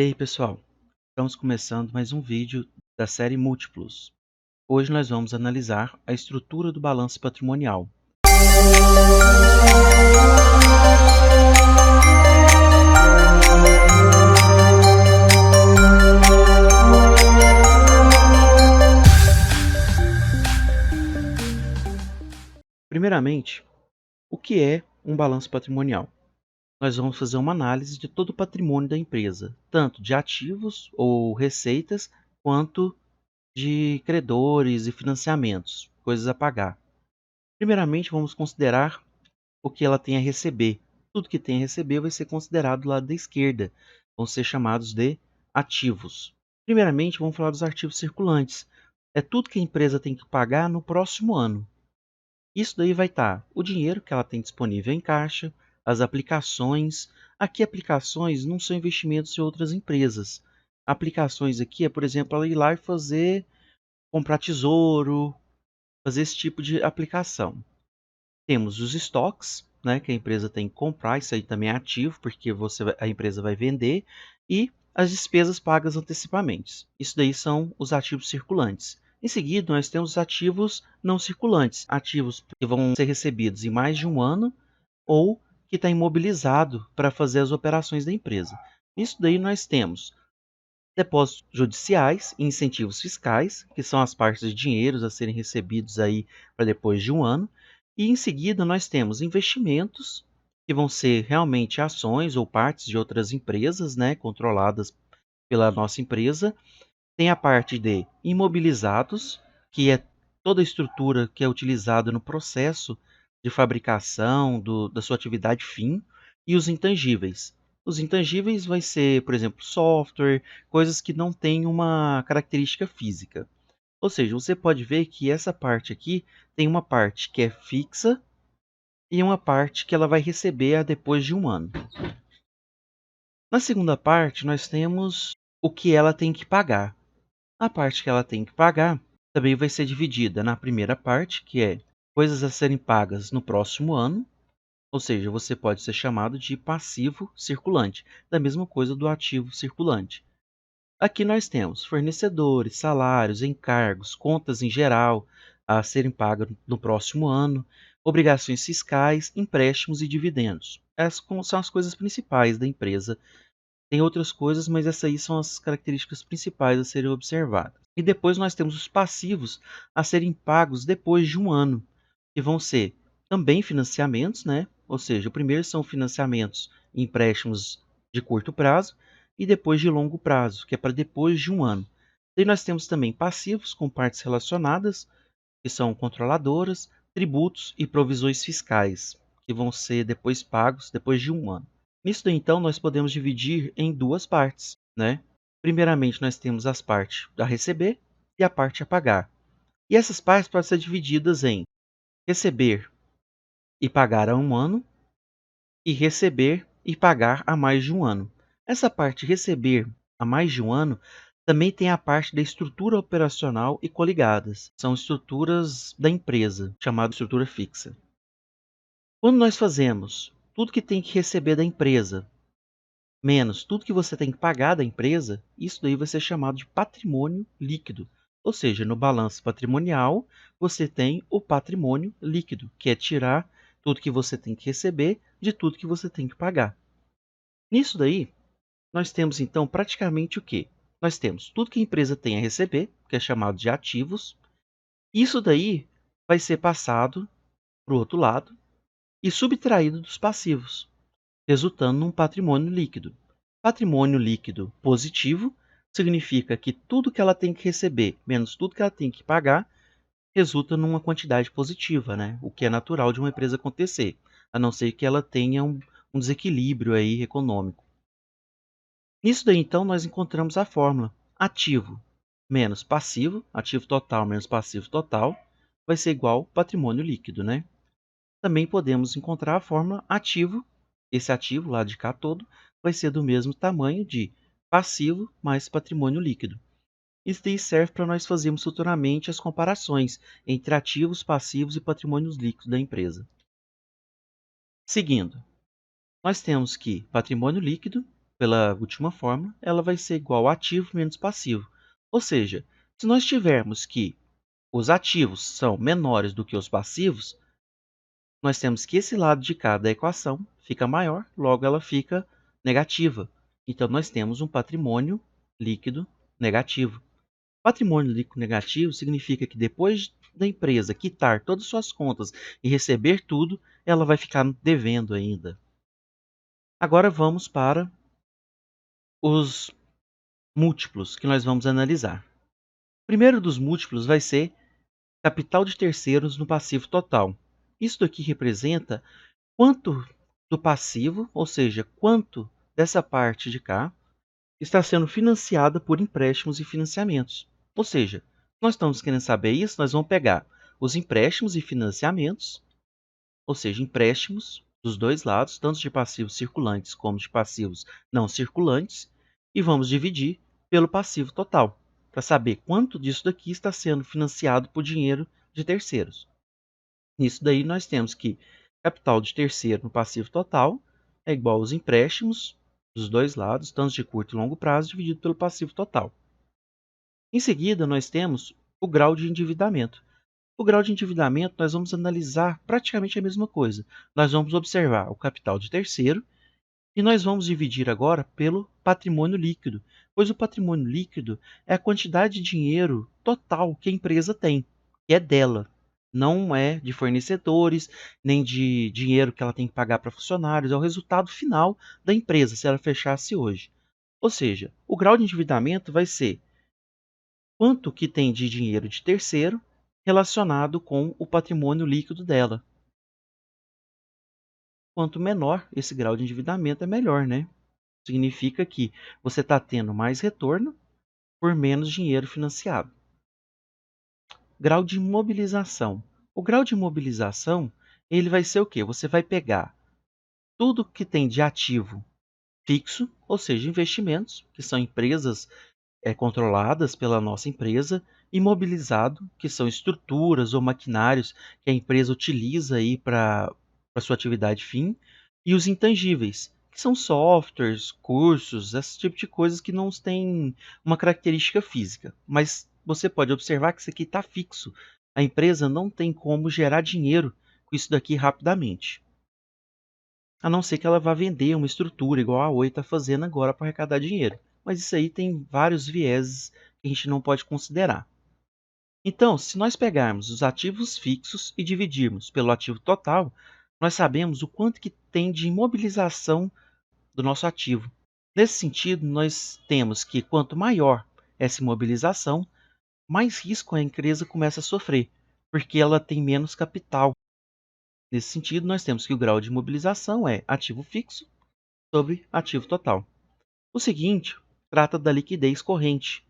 E aí, pessoal? Estamos começando mais um vídeo da série Múltiplos. Hoje nós vamos analisar a estrutura do balanço patrimonial. Primeiramente, o que é um balanço patrimonial? Nós vamos fazer uma análise de todo o patrimônio da empresa, tanto de ativos ou receitas, quanto de credores e financiamentos, coisas a pagar. Primeiramente, vamos considerar o que ela tem a receber. Tudo que tem a receber vai ser considerado do lado da esquerda, vão ser chamados de ativos. Primeiramente, vamos falar dos ativos circulantes. É tudo que a empresa tem que pagar no próximo ano. Isso daí vai estar o dinheiro que ela tem disponível em caixa, as aplicações. Aqui, aplicações não são investimentos de outras empresas. Aplicações aqui é, por exemplo, ela ir lá e comprar tesouro, fazer esse tipo de aplicação. Temos os estoques, né, que a empresa tem que comprar, isso aí também é ativo, porque a empresa vai vender, e as despesas pagas antecipadamente. Isso daí são os ativos circulantes. Em seguida, nós temos os ativos não circulantes, ativos que vão ser recebidos em mais de um ano ou que está imobilizado para fazer as operações da empresa. Isso daí nós temos depósitos judiciais e incentivos fiscais, que são as partes de dinheiros a serem recebidos aí para depois de um ano. E em seguida nós temos investimentos, que vão ser realmente ações ou partes de outras empresas, né, controladas pela nossa empresa. Tem a parte de imobilizados, que é toda a estrutura que é utilizada no processo de fabricação da sua atividade fim, e os intangíveis. Os intangíveis vai ser, por exemplo, software, coisas que não têm uma característica física. Ou seja, você pode ver que essa parte aqui tem uma parte que é fixa e uma parte que ela vai receber depois de um ano. Na segunda parte, nós temos o que ela tem que pagar. A parte que ela tem que pagar também vai ser dividida na primeira parte, que é coisas a serem pagas no próximo ano, ou seja, você pode ser chamado de passivo circulante, da mesma coisa do ativo circulante. Aqui nós temos fornecedores, salários, encargos, contas em geral a serem pagas no próximo ano, obrigações fiscais, empréstimos e dividendos. Essas são as coisas principais da empresa. Tem outras coisas, mas essas aí são as características principais a serem observadas. E depois nós temos os passivos a serem pagos depois de um ano, que vão ser também financiamentos, né? Ou seja, o primeiro são financiamentos e empréstimos de curto prazo e depois de longo prazo, que é para depois de um ano. E nós temos também passivos com partes relacionadas, que são controladoras, tributos e provisões fiscais, que vão ser depois pagos depois de um ano. Nisso daí, então, nós podemos dividir em duas partes, né? Primeiramente, nós temos as partes a receber e a parte a pagar. E essas partes podem ser divididas em receber e pagar a um ano e receber e pagar a mais de um ano. Essa parte receber a mais de um ano também tem a parte da estrutura operacional e coligadas. São estruturas da empresa, chamada estrutura fixa. Quando nós fazemos tudo que tem que receber da empresa menos tudo que você tem que pagar da empresa, isso daí vai ser chamado de patrimônio líquido. Ou seja, no balanço patrimonial, você tem o patrimônio líquido, que é tirar tudo que você tem que receber de tudo que você tem que pagar. Nisso daí, nós temos então praticamente o quê? Nós temos tudo que a empresa tem a receber, que é chamado de ativos. Isso daí vai ser passado para o outro lado e subtraído dos passivos, resultando num patrimônio líquido. Patrimônio líquido positivo significa que tudo que ela tem que receber menos tudo que ela tem que pagar resulta numa quantidade positiva, né? O que é natural de uma empresa acontecer, a não ser que ela tenha um desequilíbrio aí econômico. Nisso daí, então, nós encontramos a fórmula ativo menos passivo, ativo total menos passivo total, vai ser igual patrimônio líquido, né? Também podemos encontrar a fórmula ativo, esse ativo lá de cá todo, vai ser do mesmo tamanho de passivo mais patrimônio líquido. Isso daí serve para nós fazermos futuramente as comparações entre ativos, passivos e patrimônios líquidos da empresa. Seguindo, nós temos que patrimônio líquido pela última fórmula, ela vai ser igual a ativo menos passivo. Ou seja, se nós tivermos que os ativos são menores do que os passivos, nós temos que esse lado de cá da equação fica maior, logo ela fica negativa. Então, nós temos um patrimônio líquido negativo. Patrimônio líquido negativo significa que depois da empresa quitar todas as suas contas e receber tudo, ela vai ficar devendo ainda. Agora vamos para os múltiplos que nós vamos analisar. O primeiro dos múltiplos vai ser capital de terceiros no passivo total. Isso daqui representa quanto do passivo, ou seja, quanto dessa parte de cá, está sendo financiada por empréstimos e financiamentos. Ou seja, nós estamos querendo saber isso, nós vamos pegar os empréstimos e financiamentos, ou seja, empréstimos dos dois lados, tanto de passivos circulantes como de passivos não circulantes, e vamos dividir pelo passivo total, para saber quanto disso daqui está sendo financiado por dinheiro de terceiros. Nisso daí nós temos que capital de terceiro no passivo total é igual aos empréstimos dos dois lados, tanto de curto e longo prazo, dividido pelo passivo total. Em seguida, nós temos o grau de endividamento. O grau de endividamento, nós vamos analisar praticamente a mesma coisa. Nós vamos observar o capital de terceiro e nós vamos dividir agora pelo patrimônio líquido, pois o patrimônio líquido é a quantidade de dinheiro total que a empresa tem, que é dela. Não é de fornecedores, nem de dinheiro que ela tem que pagar para funcionários, é o resultado final da empresa, se ela fechasse hoje. Ou seja, o grau de endividamento vai ser quanto que tem de dinheiro de terceiro relacionado com o patrimônio líquido dela. Quanto menor esse grau de endividamento, é melhor, né? Significa que você está tendo mais retorno por menos dinheiro financiado. Grau de imobilização. O grau de imobilização, ele vai ser o quê? Você vai pegar tudo que tem de ativo fixo, ou seja, investimentos, que são empresas controladas pela nossa empresa, imobilizado, que são estruturas ou maquinários que a empresa utiliza aí para sua atividade fim, e os intangíveis, que são softwares, cursos, esse tipo de coisas que não têm uma característica física. Mas você pode observar que isso aqui está fixo. A empresa não tem como gerar dinheiro com isso daqui rapidamente. A não ser que ela vá vender uma estrutura, igual a Oi está fazendo agora para arrecadar dinheiro. Mas isso aí tem vários vieses que a gente não pode considerar. Então, se nós pegarmos os ativos fixos e dividirmos pelo ativo total, nós sabemos o quanto que tem de imobilização do nosso ativo. Nesse sentido, nós temos que quanto maior essa imobilização, mais risco a empresa começa a sofrer, porque ela tem menos capital. Nesse sentido, nós temos que o grau de imobilização é ativo fixo sobre ativo total. O seguinte trata da liquidez corrente.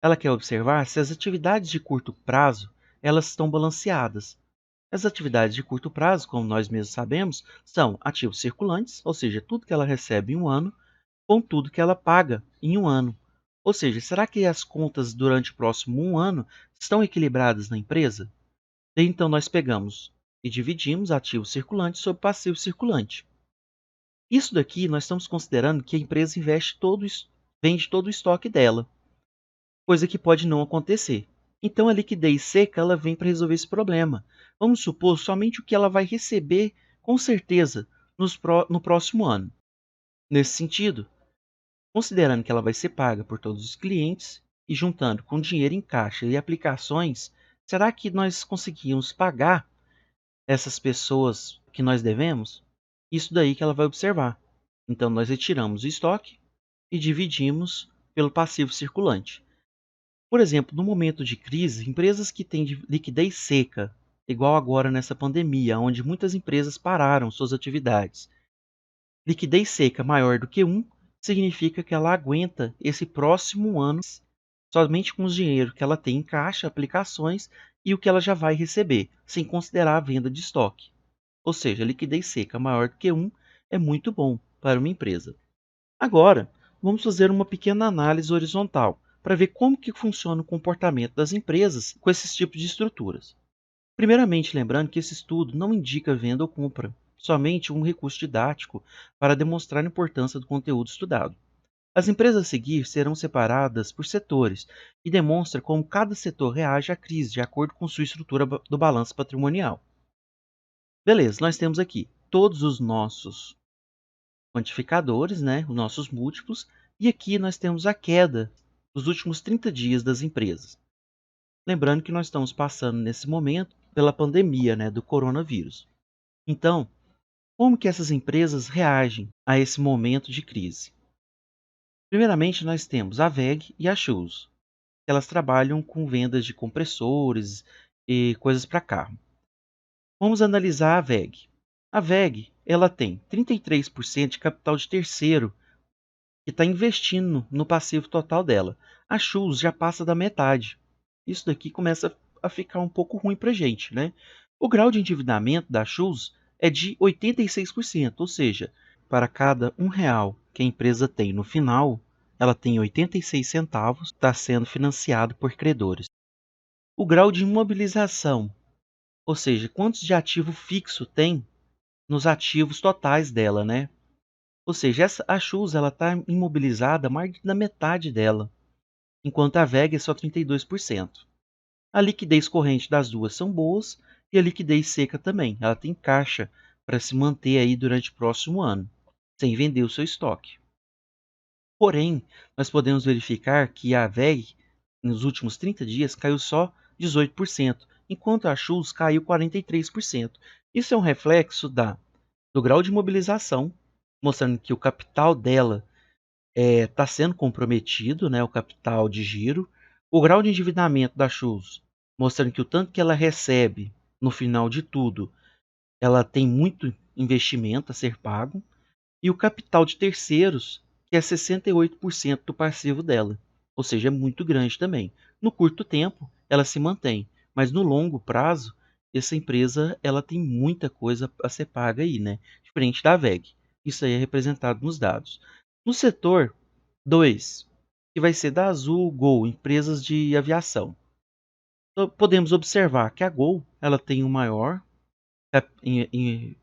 Ela quer observar se as atividades de curto prazo elas estão balanceadas. As atividades de curto prazo, como nós mesmos sabemos, são ativos circulantes, ou seja, tudo que ela recebe em um ano, com tudo que ela paga em um ano. Ou seja, será que as contas durante o próximo um ano estão equilibradas na empresa? Daí, então, nós pegamos e dividimos ativo circulante sobre passivo circulante. Isso daqui nós estamos considerando que a empresa vende todo o estoque dela, coisa que pode não acontecer. Então a liquidez seca ela vem para resolver esse problema. Vamos supor somente o que ela vai receber com certeza no próximo ano. Nesse sentido, considerando que ela vai ser paga por todos os clientes e juntando com dinheiro em caixa e aplicações, será que nós conseguimos pagar essas pessoas que nós devemos? Isso daí que ela vai observar. Então nós retiramos o estoque e dividimos pelo passivo circulante. Por exemplo, no momento de crise, empresas que têm liquidez seca, igual agora nessa pandemia, onde muitas empresas pararam suas atividades. Liquidez seca maior do que 1 significa que ela aguenta esse próximo ano somente com o dinheiro que ela tem em caixa, aplicações e o que ela já vai receber, sem considerar a venda de estoque. Ou seja, liquidez seca maior do que 1 é muito bom para uma empresa. Agora, vamos fazer uma pequena análise horizontal para ver como que funciona o comportamento das empresas com esses tipos de estruturas. Primeiramente, lembrando que esse estudo não indica venda ou compra, somente um recurso didático para demonstrar a importância do conteúdo estudado. As empresas a seguir serão separadas por setores e demonstra como cada setor reage à crise de acordo com sua estrutura do balanço patrimonial. Beleza, nós temos aqui todos os nossos quantificadores, né, os nossos múltiplos, e aqui nós temos a queda dos últimos 30 dias das empresas. Lembrando que nós estamos passando nesse momento pela pandemia, né, do coronavírus. Então, como que essas empresas reagem a esse momento de crise? Primeiramente, nós temos a WEG e a Shoes. Elas trabalham com vendas de compressores e coisas para carro. Vamos analisar a WEG. A WEG, ela tem 33% de capital de terceiro que está investindo no passivo total dela. A Shoes já passa da metade. Isso daqui começa a ficar um pouco ruim para a gente, né? O grau de endividamento da Shoes é de 86%, ou seja, para cada R$ 1 que a empresa tem no final, ela tem 86 centavos, está sendo financiado por credores. O grau de imobilização, ou seja, quantos de ativo fixo tem nos ativos totais dela, né? Ou seja, a Shoes está imobilizada mais da metade dela, enquanto a WEG é só 32%. A liquidez corrente das duas são boas e a liquidez seca também. Ela tem caixa para se manter aí durante o próximo ano, sem vender o seu estoque. Porém, nós podemos verificar que a WEG, nos últimos 30 dias, caiu só 18%, enquanto a Shoes caiu 43%. Isso é um reflexo do grau de mobilização, mostrando que o capital dela está sendo comprometido, né, o capital de giro. O grau de endividamento da Shoes, mostrando que o tanto que ela recebe no final de tudo, ela tem muito investimento a ser pago. E o capital de terceiros, que é 68% do passivo dela. Ou seja, é muito grande também. No curto tempo, ela se mantém, mas no longo prazo, essa empresa ela tem muita coisa a ser paga aí, né? Diferente da WEG. Isso aí é representado nos dados. No setor 2, que vai ser da Azul, Gol, empresas de aviação. Então, podemos observar que a Gol ela tem o maior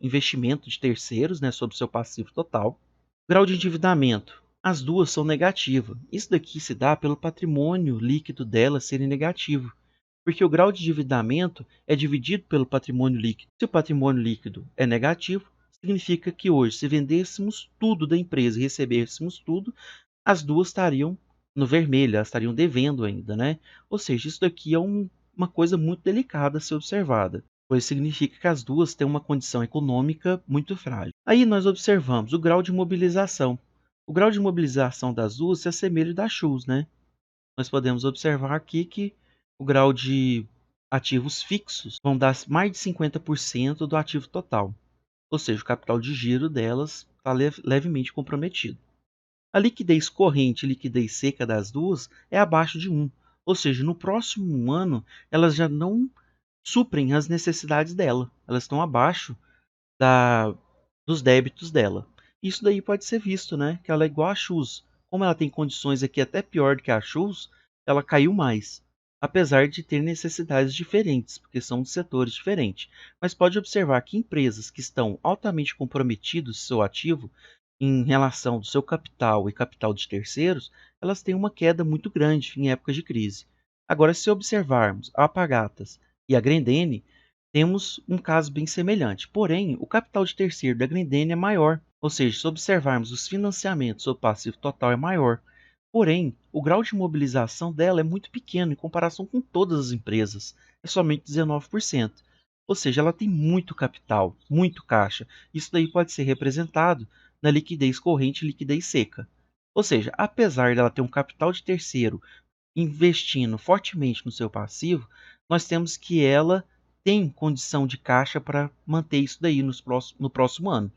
investimento de terceiros, né, sobre seu passivo total. Grau de endividamento. As duas são negativas. Isso daqui se dá pelo patrimônio líquido dela serem negativo, porque o grau de endividamento é dividido pelo patrimônio líquido. Se o patrimônio líquido é negativo, significa que hoje, se vendêssemos tudo da empresa e recebêssemos tudo, as duas estariam no vermelho, elas estariam devendo ainda, né? Ou seja, isso daqui é uma coisa muito delicada a ser observada, pois significa que as duas têm uma condição econômica muito frágil. Aí nós observamos o grau de mobilização. O grau de mobilização das duas se assemelha ao da Shoes, né? Nós podemos observar aqui que o grau de ativos fixos vão dar mais de 50% do ativo total. Ou seja, o capital de giro delas está levemente comprometido. A liquidez corrente e liquidez seca das duas é abaixo de 1. Ou seja, no próximo ano elas já não suprem as necessidades dela. Elas estão abaixo dos débitos dela. Isso daí pode ser visto, né? Que ela é igual a Shoes. Como ela tem condições aqui até pior do que a Shoes, ela caiu mais. Apesar de ter necessidades diferentes, porque são de setores diferentes. Mas pode observar que empresas que estão altamente comprometidas no seu ativo, em relação do seu capital e capital de terceiros, elas têm uma queda muito grande em épocas de crise. Agora, se observarmos a Alpargatas e a Grendene, temos um caso bem semelhante. Porém, o capital de terceiro da Grendene é maior, ou seja, se observarmos os financiamentos, o passivo total é maior. Porém, o grau de mobilização dela é muito pequeno em comparação com todas as empresas, é somente 19%. Ou seja, ela tem muito capital, muito caixa. Isso daí pode ser representado na liquidez corrente e liquidez seca. Ou seja, apesar dela ter um capital de terceiro investindo fortemente no seu passivo, nós temos que ela tem condição de caixa para manter isso daí no próximo ano.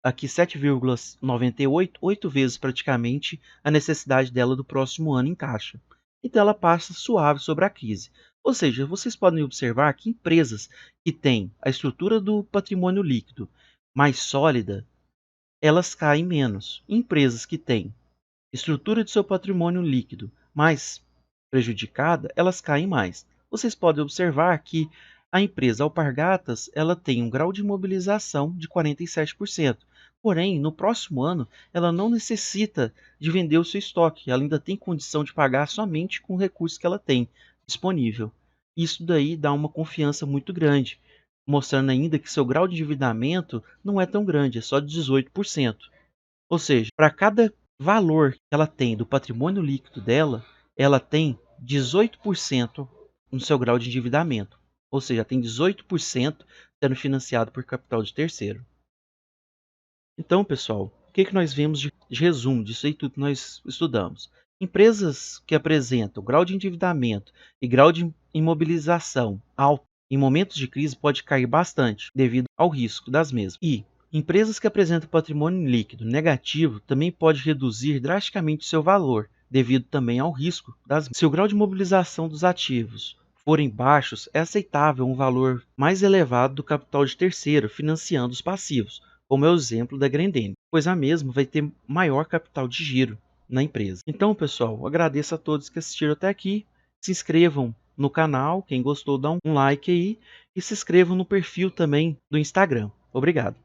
Aqui 7,98, 8 vezes praticamente a necessidade dela do próximo ano em caixa. Então ela passa suave sobre a crise. Ou seja, vocês podem observar que empresas que têm a estrutura do patrimônio líquido mais sólida, elas caem menos. Empresas que têm estrutura de seu patrimônio líquido mais prejudicada, elas caem mais. Vocês podem observar que A empresa Alpargatas, ela tem um grau de imobilização de 47%. Porém, no próximo ano, ela não necessita de vender o seu estoque. Ela ainda tem condição de pagar somente com o recurso que ela tem disponível. Isso daí dá uma confiança muito grande, mostrando ainda que seu grau de endividamento não é tão grande, é só de 18%. Ou seja, para cada valor que ela tem do patrimônio líquido dela, ela tem 18% no seu grau de endividamento. Ou seja, tem 18% sendo financiado por capital de terceiro. Então, pessoal, o que nós vemos de resumo disso aí tudo que nós estudamos? Empresas que apresentam grau de endividamento e grau de imobilização alto em momentos de crise pode cair bastante devido ao risco das mesmas. E empresas que apresentam patrimônio líquido negativo também pode reduzir drasticamente seu valor devido também ao risco das mesmas. Se o grau de mobilização dos ativos forem baixos, é aceitável um valor mais elevado do capital de terceiro financiando os passivos, como é o exemplo da Grendene, pois a mesma vai ter maior capital de giro na empresa. Então, pessoal, agradeço a todos que assistiram até aqui. Se inscrevam no canal, quem gostou dá um like aí e se inscrevam no perfil também do Instagram. Obrigado.